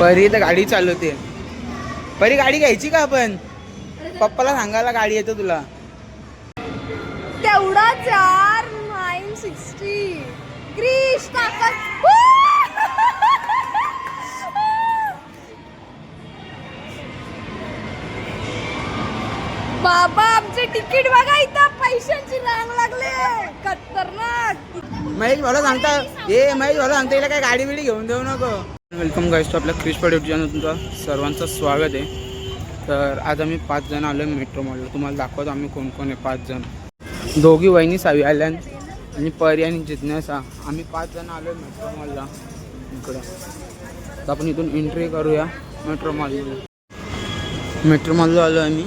परी तर गाडी चालवते. परी गाडी घ्यायची का आपण? पप्पाला सांगायला गाडी येतो तुला. तेवढाच यार 960 ग्रीश ताकद. बाबा आमचे तिकीट बघा, इथं पैशांची रांग लागले खतरनाक. महेश भाऊला सांगता महेश भाऊला सांगता येईल काय गाडी बिडी घेऊन देऊ नको. वेलकम गाईस टू आपल्या क्रिश पॉड यूट्यूब चॅनल तुमचं सर्वांचं स्वागत आहे. तर आज आम्ही 5 जण आलो मेट्रो मॉलला. तुम्हाला दाखवतो आम्ही कोण कोण आहे. 5 जण, दोघी वहिनी सावी आल्यान आणि परी आणि जिज्ञासा. आम्ही 5 जण आलो मेट्रो मॉलला इकडं. तर आपण इथून एंट्री करूया मेट्रो मॉलमध्ये. मेट्रो मॉलला आलो आम्ही.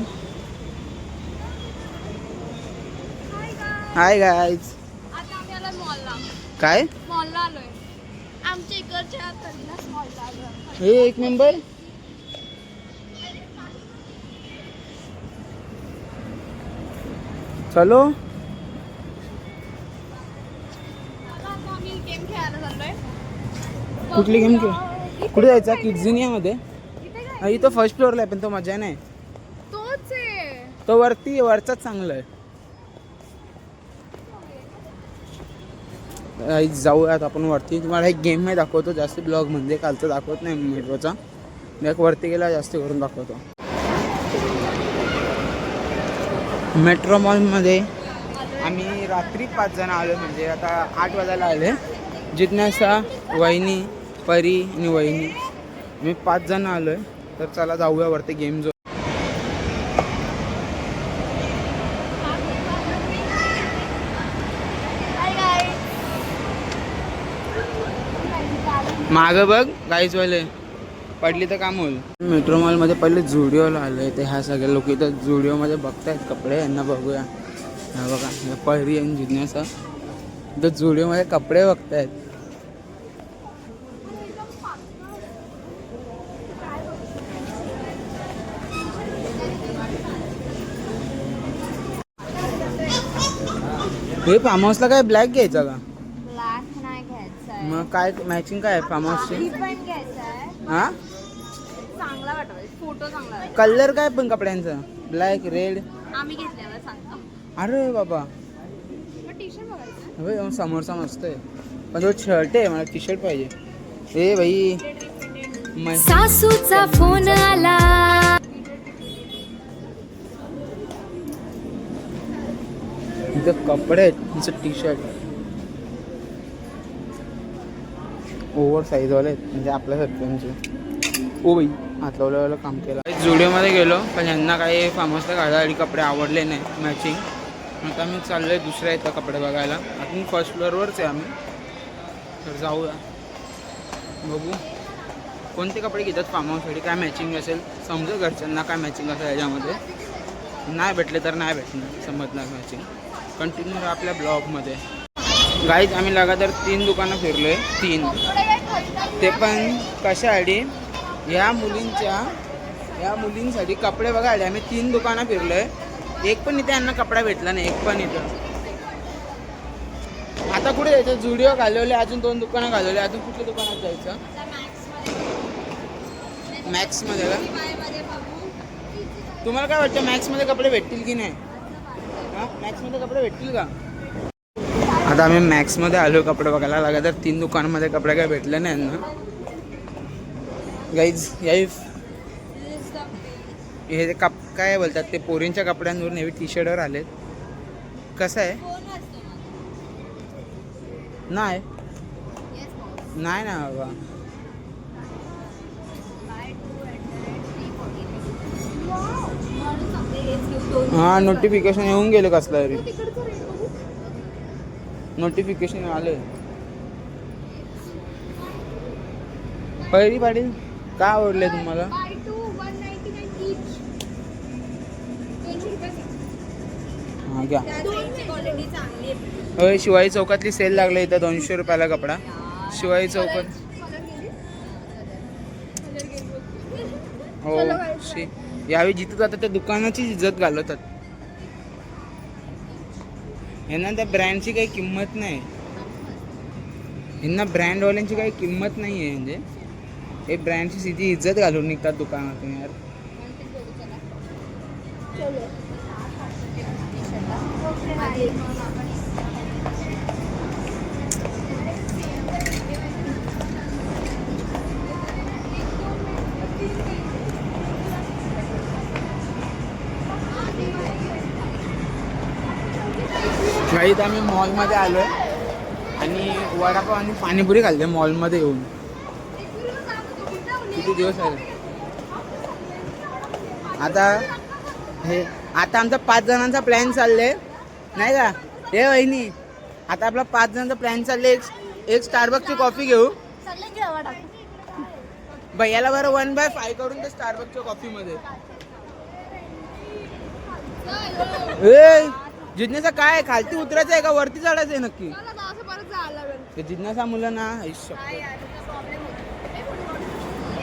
Hi guys. आता आम्ही आलो मॉलला. काय मॉलला आलोय आमच्या इकडच्या तरीला मॉलला आलोय. हे एक मेंबर चलो. आता आम्ही गेम खेळायला चाललोय. कुठली गेम खेळ? कुठे जायचा? किड्झिनियामध्ये. इथे काय? हा, इथं फर्स्ट फ्लोअरला आहे पण तो मजा नाही. तोच आहे. तो वरचाच चांगला आहे. जाऊयात आपण वरती. तुम्हाला एक गेम आहे दाखवतो. जास्त ब्लॉग म्हणजे कालचं दाखवत नाही मेट्रोचा. एक वरती गेला जास्त करून दाखवतो. मेट्रो मॉलमध्ये आम्ही रात्री 5 जण आलो. म्हणजे आता 8 वाजायला आले. जिज्ञासा, वहिनी, परी आणि वहिनी, मी 5 जण आलो आहे. तर चला जाऊया वरती गेम जो. मागं बघ गाईजवाले, पडली तर काम होईल. मेट्रो मॉलमध्ये पहिले झुडिओला आलं आहे. ते ह्या सगळे लोक इथं झुडिओमध्ये बघतायत कपडे. यांना बघूया. हा बघा, हे परी आणि जिज्ञासा इथं झुडिओमध्ये कपडे बघतायत. हे फार्म हाऊसला काय ब्लॅक घ्यायचा का? ब्लॅक नाही घ्यायचा आहे. मग काय मॅचिंग काय आहे फार्म हाऊसची? पण घ्यायचा आहे. हा, चांगला वाटतोय फोटो, चांगला आहे. कलर काय पण कपड्यांचा? Black, red. आम्ही घेतल्यावर सांगतो. अरे बाबा, मग टी शर्ट बघायचं. अबे समोरचा मस्त आहे पण तो शर्ट आहे. मला टी शर्ट पाहिजे. ए भाई, सासूचा फोन आला. इथं कपडे आहेत. तिचं टी शर्ट ओव्हर साईजवाले आहेत म्हणजे आपल्यासारख्यांचे. ओ बाई, हात लावल्याला काम केलं. जुडिओमध्ये गेलो पण यांना काही फार्म हाऊसला घालायला कपडे आवडले नाही मॅचिंग. आता मी चाललो आहे दुसऱ्या इथं कपडे बघायला. अजून फर्स्ट फ्लोअरवरच आहे आम्ही. तर जाऊया, बघू कोणते कपडे घेतात फार्म हाऊससाठी. काय मॅचिंग असेल समजा घरच्यांना काय मॅचिंग असेल याच्यामध्ये. नाही भेटले तर नाही भेटणार, समजणार मॅचिंग. कंटिन्यू राहा आपल्या ब्लॉगमध्ये. गाईज आम्ही लगातार 3 दुकानं फिरलो आहे. 3, ते पण कशासाठी? या मुलींसाठी कपडे बघायला आम्ही 3 दुकानं फिरलो आहे. एक पण इथे यांना कपडा भेटला नाही. एक पण इथं. आता कुठे जायचं? जुडिओ घालवले, अजून 2 दुकानं घालवले. अजून कुठल्या दुकानात जायचं? मॅक्समध्ये का? तुम्हाला काय वाटतं मॅक्समध्ये कपडे भेटतील की नाही? हां, मॅक्समध्ये कपडे भेटतील का? आता आम्ही मॅक्समध्ये आलो कपडे बघायला. लगातार 3 दुकानामध्ये कपडे काय भेटले नाही यांना. गाईज हे काय बोलतात ते पोरींच्या कपड्यांवरून हे टी शर्टवर आलेत. कसं आहे? नाही नाही ना बाबा. हां, नोटिफिकेशन येऊन गेले कसला तरी. नोटिफिकेशन आले. पहिली पाटील का आवडले तुम्हाला? हां घ्या. होय, शिवाई चौकातली सेल लागली इथं 200 रुपयाला कपडा. शिवाई चौकात. हो, यावेळी जिथं जातात त्या दुकानाची इज्जत घालवतात. यांना त्या ब्रँडची काही किंमत नाही. यांना ब्रँडवाल्यांची काही किंमत नाही आहे. म्हणजे हे ब्रँडची सीधी इज्जत घालून निघतात दुकानातून यार. गाईत आम्ही मॉलमध्ये आलो आहे आणि वडापाव आणि पाणीपुरी खाल्ली मॉलमध्ये येऊन. किती दिवस आले आता. आता आमचा 5 जणांचा प्लॅन चालले नाही का हे वहिनी. आता आपला 5 जणांचा प्लॅन चालले. एक स्टारबक्सची कॉफी घेऊ भैयाला बरं 1/5 करून ते स्टारबक्सच्या कॉफीमध्ये. जिज्ञासा काय खालती उतरायचं आहे का वरती चढायचं आहे नक्की. जिज्ञासा मुलं ना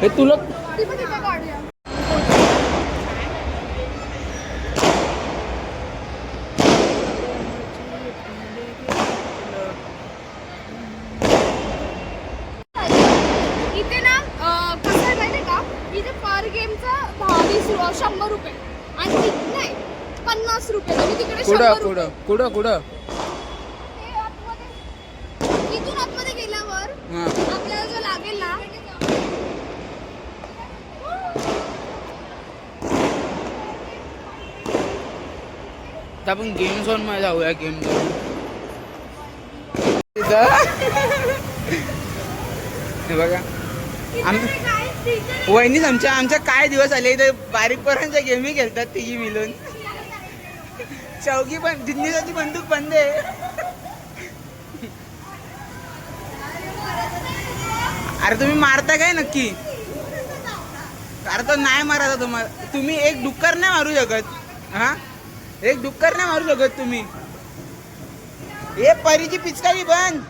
हे तुला इथे ना कसं आहे माहिती का, इथे पर गेमचा 100 रुपये आणि नाही 50 रुपये. तिकडे कुठं इथून आतमध्ये गेल्यावर आपल्याला जो लागेल ना तर आपण गेम झोन मध्ये जाऊया. गेम झोन हे बघा वहिनीच आमच्या काय दिवस आले इथे. बारीक पोरांच्या गेमही खेळतात तिघी मिळून. चौकी पण जिज्ञासाची बंदूक बंद आहे. अरे तुम्ही मारता काय नक्की. अरे तो नाही मारायचा तुम्हाला. तुम्ही एक डुक्कर नाही मारू शकत. हा एक डुक्कर नाही मारू शकत तुम्ही. हे परीची पिचकारी बंद.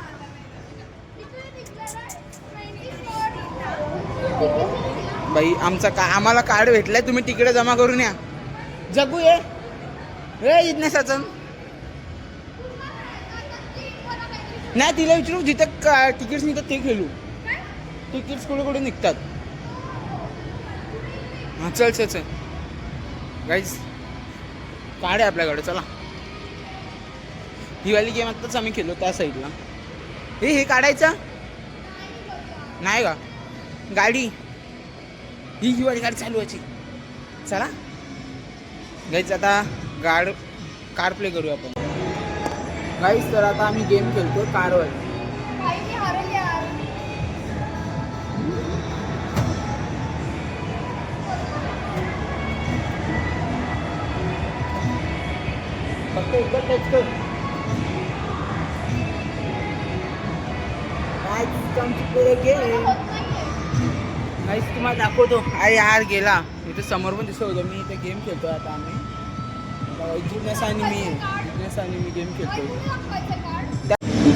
बाई आम्हाला कार्ड भेटलाय. तुम्ही तिकडे जमा करून या. जगू ये जिज्ञासाचं नाही. तिला विचारू जिथं तिकीट्स निघतात ते खेळू. तिकीट्स कुठे निघतात. हा चल गाईज कार्ड आहे आपल्याकडे. चला ही वाली गेम आत्ताच आम्ही खेळलो त्या साईडला. हे काढायचं नाही का गाडी. ही वाली गाडी चालवायची. चला गाईज आता कार प्ले करूया आपण. गाईज तर आता आम्ही गेम खेळतो कारवर. फक्त एकदा टच कर. गाईज तुम्हाला दाखवतो. अरे यार गेला. इथे समोर पण दिसत होतं. मी इथे गेम खेळतो आता आम्ही. जिज्ञासा आणि मी गेम खेळतो.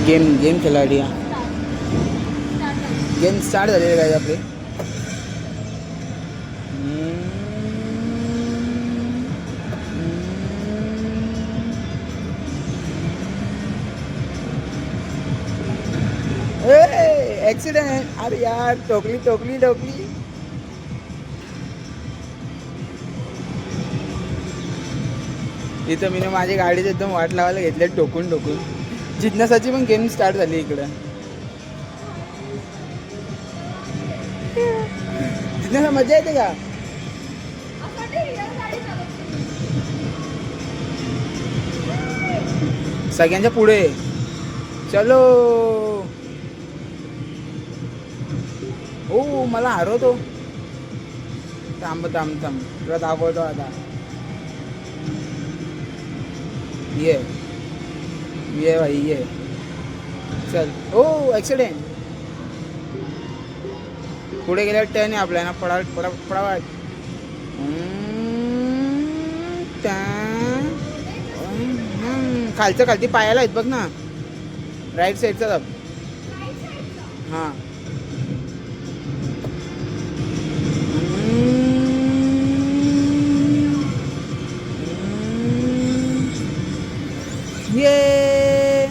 गेम खेळा गेम स्टार्ट झालेले काय आपले. ऍक्सिडेंट. अरे यार टोकली. इथं मी माझ्या गाडीचं एकदम वाट लावायला घेतले टोकून. जिज्ञासाची पण गेम स्टार्ट झाली इकडं. जिज्ञासा मजा येते का. सगळ्यांच्या पुढे चलो. ओ मला हरवतो. थांब तुला दाखवतो आता. ये भाई ये. चल. ओ ऍक्सिडेंट. पुढे गेल्यावर टर्न आहे आपल्याला पडावट. खालती पायाला आहेत बघ ना. राईट साईडचा दाब. हां ये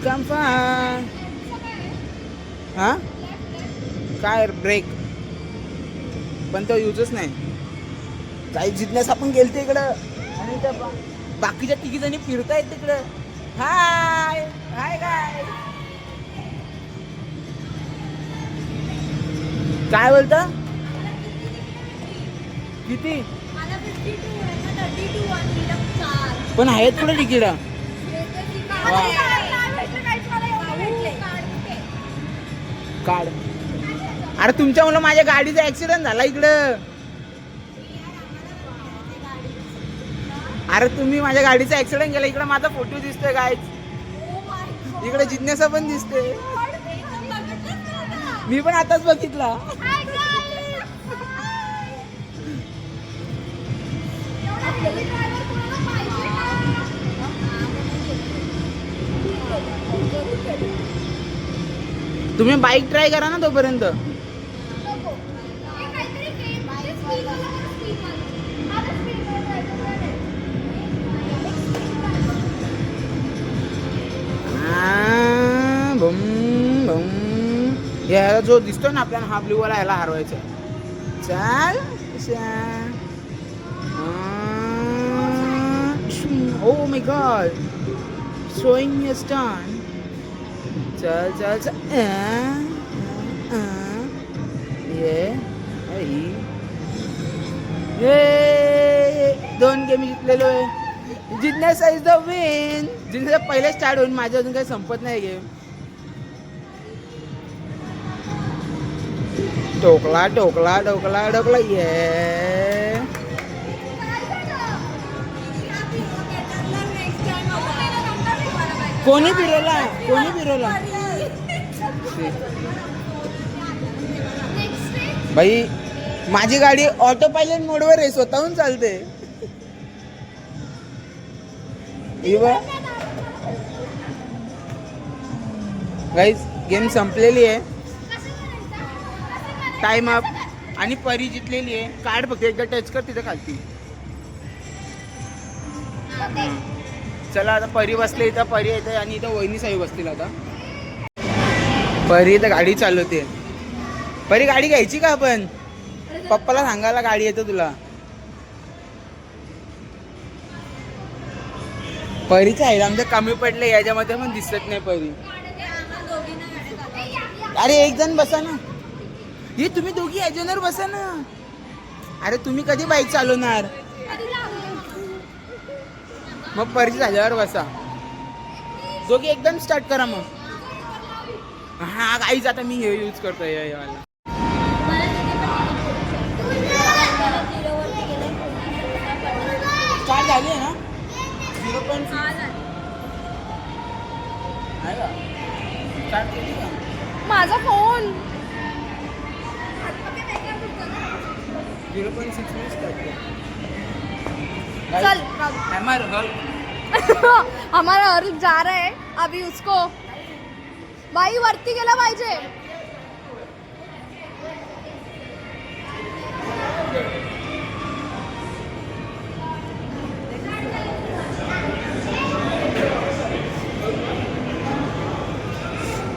कम फार. हां काय ब्रेक, पण तो यूजच नाही. काही जिज्ञास आपण गेलते इकडं आणि त्या बाकीच्या तिघी जणी फिरतायत तिकडं. हाय हाय काय बोलता? किती पण आहेत कुठे तिकीट? काढ. अरे तुमच्या मुलं माझ्या गाडीचा ऍक्सिडेंट झाला इकडं. अरे तुम्ही माझ्या गाडीचा ऍक्सिडेंट केला, इकडे माझा फोटो दिसतोय काय, इकडे जिज्ञासा पण दिसते. मी पण आताच बघितला. तुम्ही बाईक ट्राय करा ना तोपर्यंत. याला जो दिसतोय ना आपल्याला, हा ब्लू वाला, याला हरवायचा. चाल. Oh my God, showing your स्टन. चल चल चल. दोन गेम जिंकलेलो आहे. जिज्ञासा इज द विन. जिज्ञासा पहिले स्टार्ट होऊन माझ्या अजून काही संपत नाही गेम. टोकला टोकला टोकला टोकला. ये कोणी फिरवला, कोणी फिरवला भाई? माझी गाडी ऑटो पायलट मोडवर आहे, स्वतःहून चालते. गाईज गेम संपलेली आहे. Time up. आणि परी जितलेली आहे. कार्ड फक्त एकदा टच कर, तिथं खालती. चला आता परी बसले इथं, परी येते आणि इथं वहिनी साहेब बसतील. आता परी इथं गाडी चालवते. परी गाडी घ्यायची का आपण? पप्पाला सांगायला गाडी येतं तुला. परीचं आहे आमचं कमी पडले, याच्यामध्ये पण दिसत नाही परी. अरे एक जण बसा ना. हे तुम्ही दोघी याच्यावर बसा ना. अरे तुम्ही कधी बाईक चालवणार? मग परी झाल्यावर बसा. दोघी एकदम स्टार्ट करा मग. हा गाईज आता मी हे यूज करतोय याला. स्टार्ट झाली आहे ना? 0.6 आहे का? स्टार्ट केली का? माझा फोन 0.6 में स्टार्ट किया. चल हमारा अर्ज जा रहा है अभी. उसको बाई वरती गेला पाहिजे.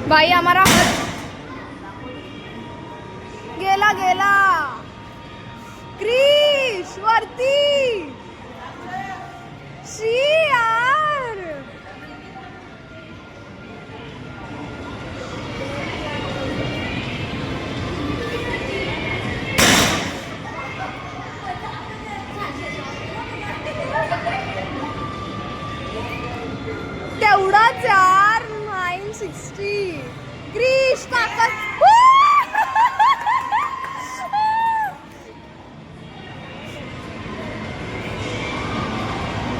बाई हमारा गेला गेला. क्रिश वरती. शी यार. तेवढाच यार. 960. क्रिश ताकद.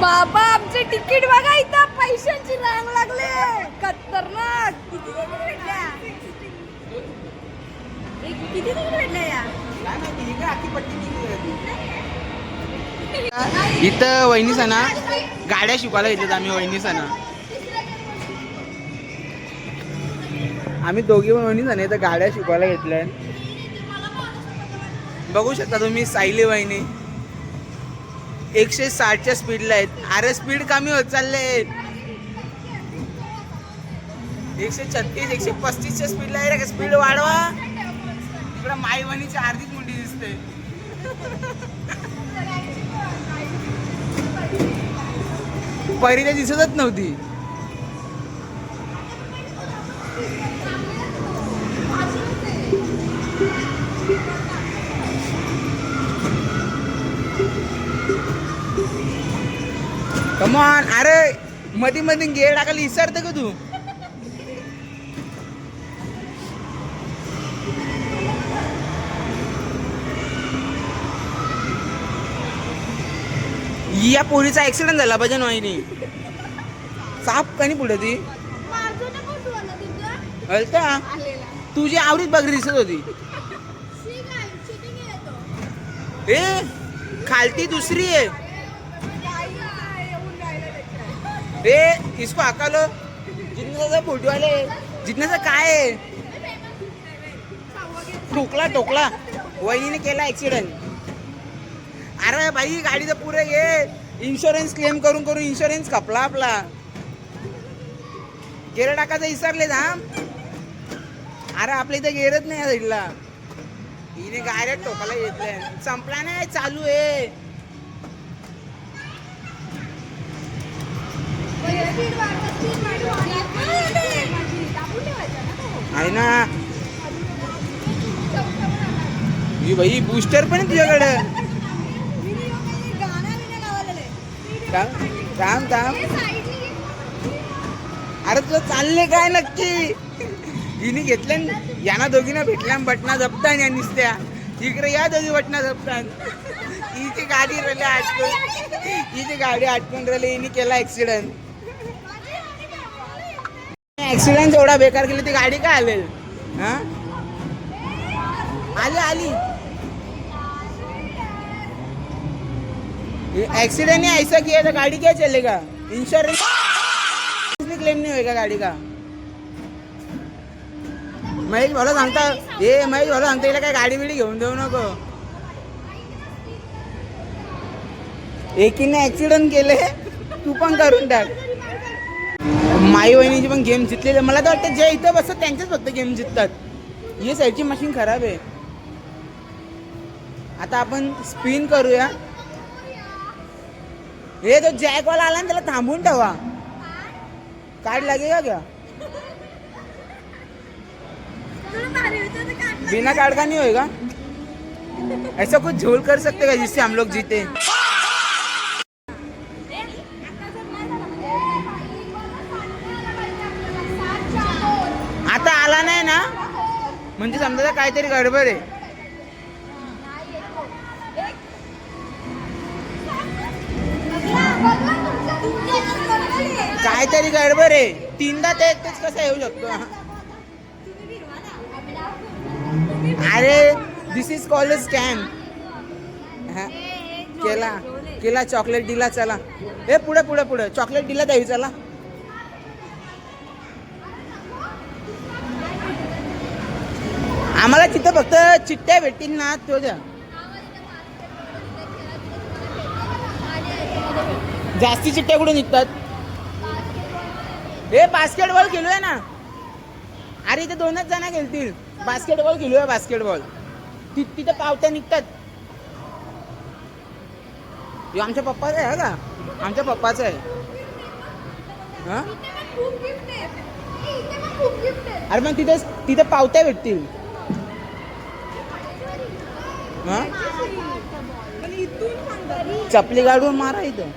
बाबा आमचे तिकीट बघा, इथं पैशांची रांग लागले. खतरनाक. किती तिकीट भेटल्या? किती तिकीट भेटल्या या? इथं वहिनी सणा गाड्या शिकवायला घेतल्यात आम्ही. वहिनी सणा आम्ही दोघी वहिनी सणा इथं गाड्या शिकवायला घेतल्या. बघू शकता तुम्ही सायली वहिनी 160च्या स्पीडला आहेत. अरे स्पीड कमी होत चालले. 136 135च्या स्पीडला आहे रे. स्पीड वाढवा. माईवानीची अर्धीच मुंडी दिसते. परी ते दिसतच नव्हती. कमॉन, अरे मध्ये मध्ये गेअर टाकायला विसरते का तू? या पोरीचा ऍक्सिडेंट झाला भजन वाहिनी. साप का नाही पुढे ती हलता. तुझी आवडीच बघरी दिसत होती. ए खालती दुसरी आहे. ए इसको हका लो. जितण्याचा फोटो आले जितण्याचा काय आहे. टोकला वहिनीने केला ऍक्सिडेंट. अरे भाई गाडीचं पुरे घे. इन्शुरन्स क्लेम करून करून इन्शुरन्स खपला आपला. गेअर टाकायचं विसरले ना. अरे आपल्या इथे गेअरच नाही या साईडला. हिने गाड्या टोकाला घेतल्या. संपला नाही, चालू आहे. आहे ना ही भाई बूस्टर पण आहे तुझ्याकडे. थांब अरे तुझं चालले काय नक्की. हिने घेतल्या यांना दोघींना भेटल्या बटना जपतान या निसत्या. इकडे या दोघी बटना जपतान. हिची गाडी आटकून राहिली. हिने केला ऍक्सिडेंट. ऍक्सिडेंट एवढा बेकार केली ती गाडी काय आलेल. हा आली एक्सीडेंट नहीं ऐसा किया तो गाड़ी क्या चलेगा. इंश्योरेंस क्लेम नहीं होएगा गाड़ी का. महेश भाऊ सांगता हिला काय गाडी बिडी घेऊन देऊ नको. एकीने ऍक्सिडेंट केले तू पण करून टाक. माई वहिनीची पण गेम जिंकलेले. मला तर वाटतं जे इथं बसतात त्यांच्याच फक्त गेम जिंकतात. ही साईडची मशीन खराब आहे. आता आपण स्पिन करूया. हे तो जॅकवाला आला ना त्याला थांबून ठेवा. कार्ड लगेगा क्या. बिना कार्ड का नहीं होएगा. ऐसा कुछ झोल कर सकते हैं जिससे हम लोग जीते. आता आला नाही ना म्हणजे समजा काहीतरी गडबड आहे. काहीतरी गडबड आहे. तीनदा तेच कसं येऊ शकतो. अरे दिस इज कॉल्ड स्कॅम. केला चॉकलेट दिला. चला हे पुढे चॉकलेट दिला द्यावी. चला आम्हाला तिथं फक्त चिठ्ठ्या भेटतील ना तो द्या. जास्ती चिठ्ठ्या कुठे निघतात. हे बास्केटबॉल खेळूया ना. अरे इथे 2च जण खेळतील. बास्केटबॉल खेळूया. बास्केटबॉल तिथे पावत्या निघतात. आमच्या पप्पाचा आहे का. आमच्या पप्पाचा आहे. हा अरे मग तिथे पावत्या भेटतील. हा चपली गाडून मारा इथं.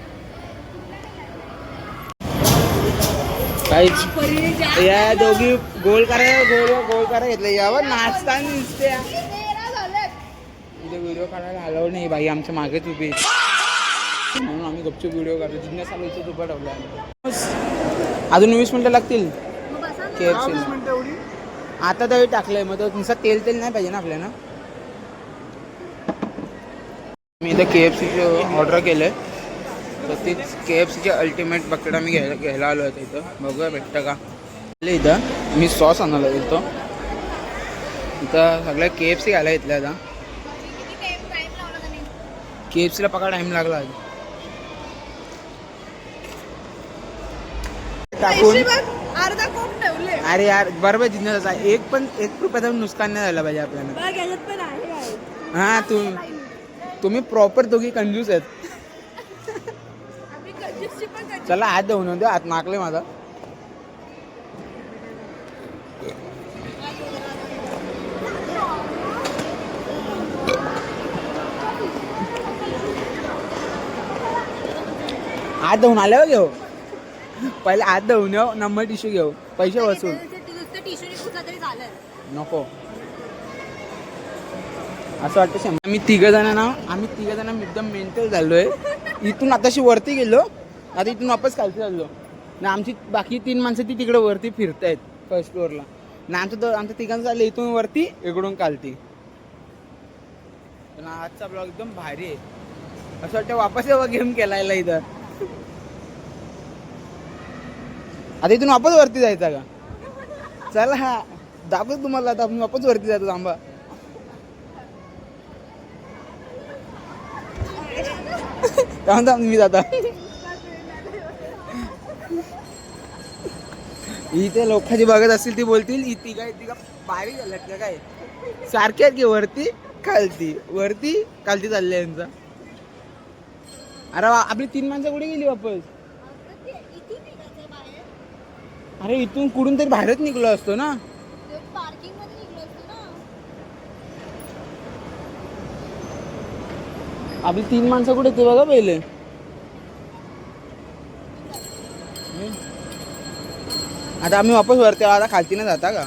काहीच या दोघी गोल करा घेतलं. यावर नाचता दिसते. इथे व्हिडिओ काढायला अलाउड नाही बाई. आमच्या मागेच उभी म्हणून आम्ही गपचूप व्हिडिओ काढतो. जिन्ना चालू इथे तुपा ठेवला. अजून 20 मिनिटं लागतील. KFC आता दही टाकलंय मग नुसतं तेल नाही पाहिजे ना आपल्याला. मी इथं KFCची ऑर्डर केलं. तर तीच KFCची अल्टिमेट बकेट आम्ही घ्यायला आलो आहे. इथं बघूया भेटतं का. इथं मी सॉस आणायला गेलो. इथं सगळ्या KFC घ्यायला घेतल्या. आता KFCला पका टाइम लागला. टाकून अर्धा कोक ठेवले. अरे यार बरोबर जिंकण्याचा आहे. एक रुपयाचा नुकसान नाही झालं पाहिजे आपल्याला. बघ याच्यात पण आहे. हा तुम्ही प्रॉपर दोघी कंजूस आहेत. आम्ही कंजूसची पण कंजूस. चला हात धुवून दे, हात नाकले माझा. हात धुवून आल्यावर घेऊ. पहिले हात धुवून येऊ, नंबर टिश्यू घेऊ, पैसे वसूल. नको असं वाटतं. आम्ही तिघ जण एकदम मेंटल झालोय. इथून आताशी वरती गेलो, आता इथून वापस खालती चाललो ना. आमची बाकी 3 माणसं ती तिकडे वरती फिरतायत फर्स्ट फ्लोअरला ना. आमच्या तिघांचं चाललं इथून वरती इकडून खालती. पण आजचा ब्लॉग एकदम भारी आहे. असं वाटतं वापस येवा गेम खेळायला इथं. आता इथून वापस वरती जायचा का? चला हा दाखवतो तुम्हाला. आता आपण वापस वरती जातो. थांबा. थांब मी जाता. इथे लोकांची बघत असतील ती बोलतील इथे का भारी झाल्यात का काय. सारखे आहेत की वरती खालती चालले यांचा. अरे आपली 3 माणसं कुठे गेली वापस? अरे इथून कुठून तरी बाहेरच निघलो असतो ना. पार्किंग मध्ये निघलो असतो ना. आपली 3 माणसं कुठे ते बघा पहिले. आता आम्ही वापस वरती. आता खालती नाही जाता का?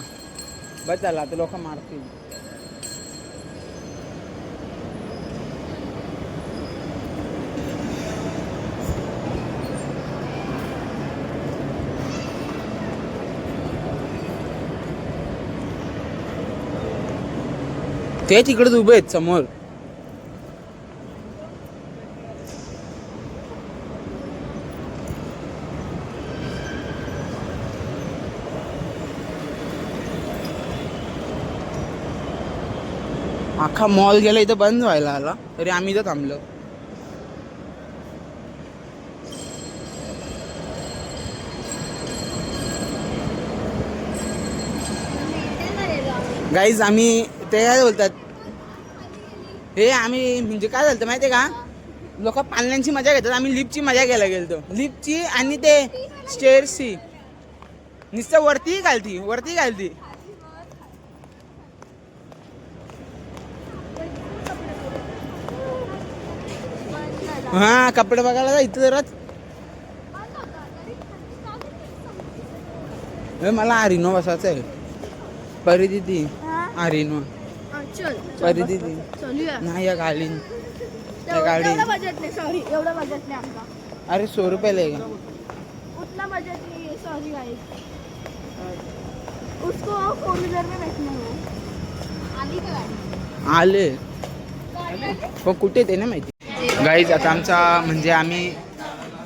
बस चला आता लोक मारतील. ते तिकडेच उभे आहेत समोर. अख्खा मॉल गेला इथं बंद व्हायला आला तरी आम्ही इथं थांबलो. गाईज आम्ही ते काय बोलतात हे आम्ही म्हणजे काय झालं माहिती आहे का? लोक पाळण्यांची मजा घेतात. आम्ही लिफ्टची मजा घ्यायला गेलतो. लिफ्टची आणि ते स्टेअर्सची नुसतं वरती घालती. हा कपडे बघायला जा इथं जराच. मला आरिनो बसायचं आहे. परिदिती आरिनो परिदिती नाही या गाडी. एवढा बजेट नाही. सॉरी एवढा बजेट नाही आमचा. अरे 100 रुपये लेगा. उतना बजेट नहीं है. Sorry guys. उसको 4 व्हीलर में बैठना है. आली का गाडी? आले पण कुठे ते नाही माहिती. गाईज आता आमचा म्हणजे आम्ही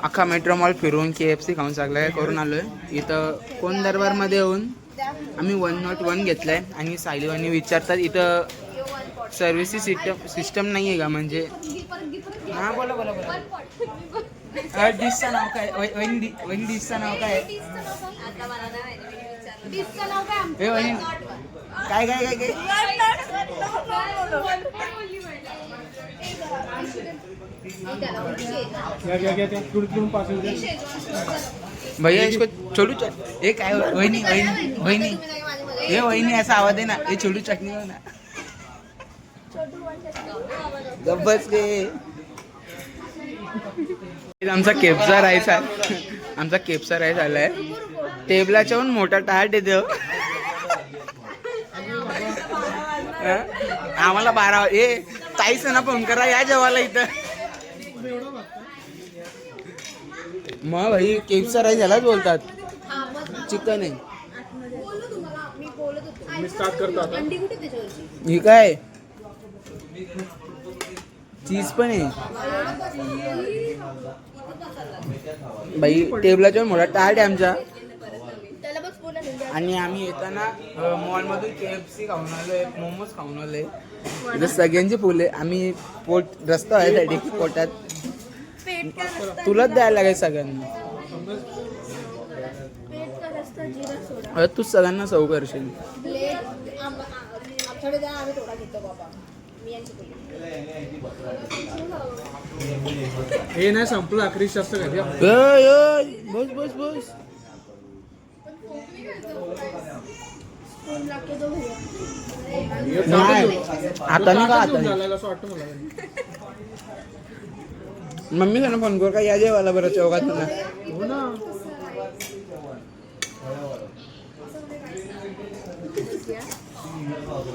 अख्खा मेट्रो मॉल फिरून KFC खाऊन सगळं करून आलोय. इथं कोण दरबारमध्ये येऊन आम्ही 101 घेतलंय. आणि सायलीवानी विचारतात इथं सर्व्हिस सिस्टम नाही आहे का? म्हणजे हां बोला डिशचं नाव काय? वहिनी डिशचं नाव काय? हे वहिनी काय भैया इसको छोटू हे काय? वहिनी हे वहिनी असा आवाज आहे ना. हे छोटू चटणी हो ना. गब्बस गे. आमचा केपचा राईस आलाय. टेबलाच्या पण मोठा टाट येतो. आम्हाला 12 ताईच ना फोन करा या जेवायला इथं. मग भाई केपचा राईस यालाच बोलतात. चिकन आहे. ही काय चीज पण आहे बाई. टेबलाच्या मोठा टाट आहे आमचा. आणि आम्ही येताना मॉलमधून KFC खाऊन आलोय, मोमोज खाऊन आलोय. इथं सगळ्यांची फुले. आम्ही रस्ता आहे त्यासाठी पोटात तुलाच द्यायला लागेल सगळ्यांना. आता तू सगळ्यांना सव करशील. आमच्याकडे द्या, आम्ही थोडा घेतो बाबा. मी यांची हे नाही संपलं अकरी जास्त काय बस बस बस. नाही आता नाही का आता नाही. असं वाटतं मला. मम्मी त्यांना फोन कर का या जेवायला बरं चौकात तुला. हो ना.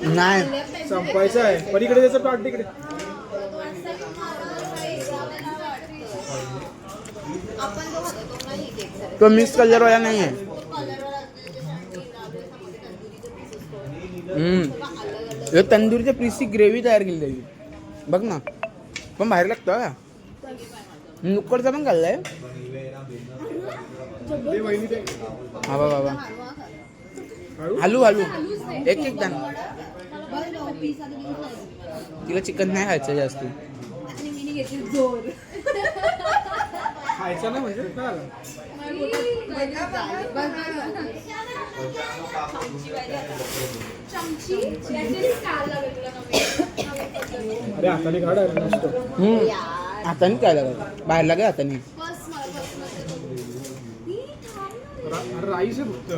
नाही संपायचं आहे पण इकडे त्याचं पार्टी इकडे. तो मिक्स कलर वाला नाही आहे. हे तंदूरच्या पीसची ग्रेव्ही तयार केली त्याची बघ ना, पण बाहेर लागतं का. नुक्कडचा पण खाल्लाय. ते वहिनी ते हा बाबा हळू. हलू हलू एक एक दाना. तिला चिकन नाही खायचं जास्त. खायचं नाही म्हणजे काय झालं? अरे हाताने काढायला नसतो. हाताने काय लागत बाहेर लागे हाताने. अरे राईस आहे फक्त.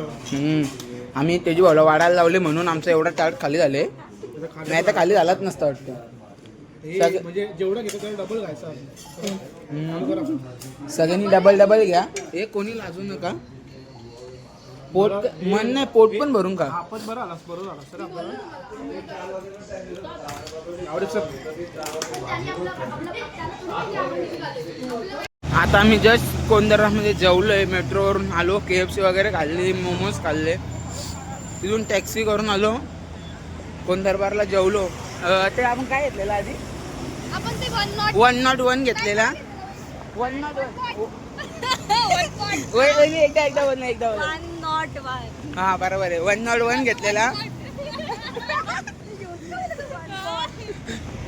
आम्ही त्याची भावला वाढायला लावले म्हणून आमचं एवढा टार्ट खाली झाले, त्याचं खाली- नाही तर खाली झालाच नसतं वाटतं. हे म्हणजे जेवढं घेतो त्याला डबल खायचं आहे. चालू करा आपण. सगळ्यांनी डबल डबल घ्या. हे कोणी लाजू नका. पोट मन नाही, पोट पण भरून खा. आपण बरं आलास, बरोबर आलास सर आपल्याला आवडेल सर. आता आम्ही जस्ट कोंदरामध्ये जेवलोय, मेट्रोवरून आलो, KFC वगैरे खाल्ली, मोमोज खाल्ले, तिथून टॅक्सी करून आलो कोंदरबारला जेवलो. ते आपण काय घेतलेलं आधी आपण ते 101 घेतलेला. 101 एकदा बोल ना, एकदा बोल. 101. हा बरोबर आहे, 101 घेतलेला.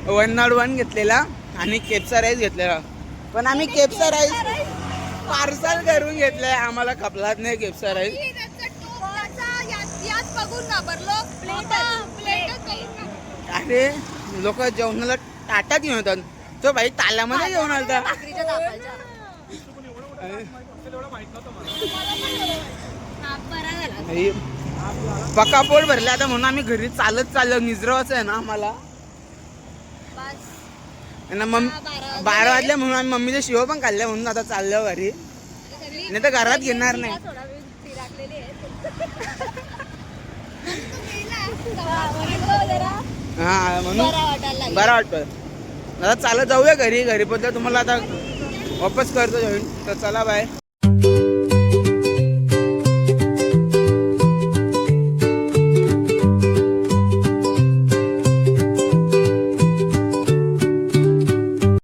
101 घेतलेला आणि केपचा राईस घेतलेला. पण आम्ही केपचा राईस पार्सल करून घेतलाय, आम्हाला खपलाच नाही केपचा राईस. याच बघून घाबरलो. प्लेट अरे लोक जेवणाला ताटात घेऊन येतात, तो भाई ताल्यामध्ये जेवण आलता. पक्का पोट भरले आता म्हणून आम्ही घरी चालत चाललो. निजरवाचं आहे ना आम्हाला. आणि 12 वाजले म्हणून आम्ही मम्मीचे शिव पण खाल्ले म्हणून आता चाललो घरी, नाही तर घरात घेणार नाही. हा म्हणून बरं वाटतं. आता चालत जाऊया घरी. घरी पण तुम्हाला आता वापस करतो जॉईन. तर चला बाय.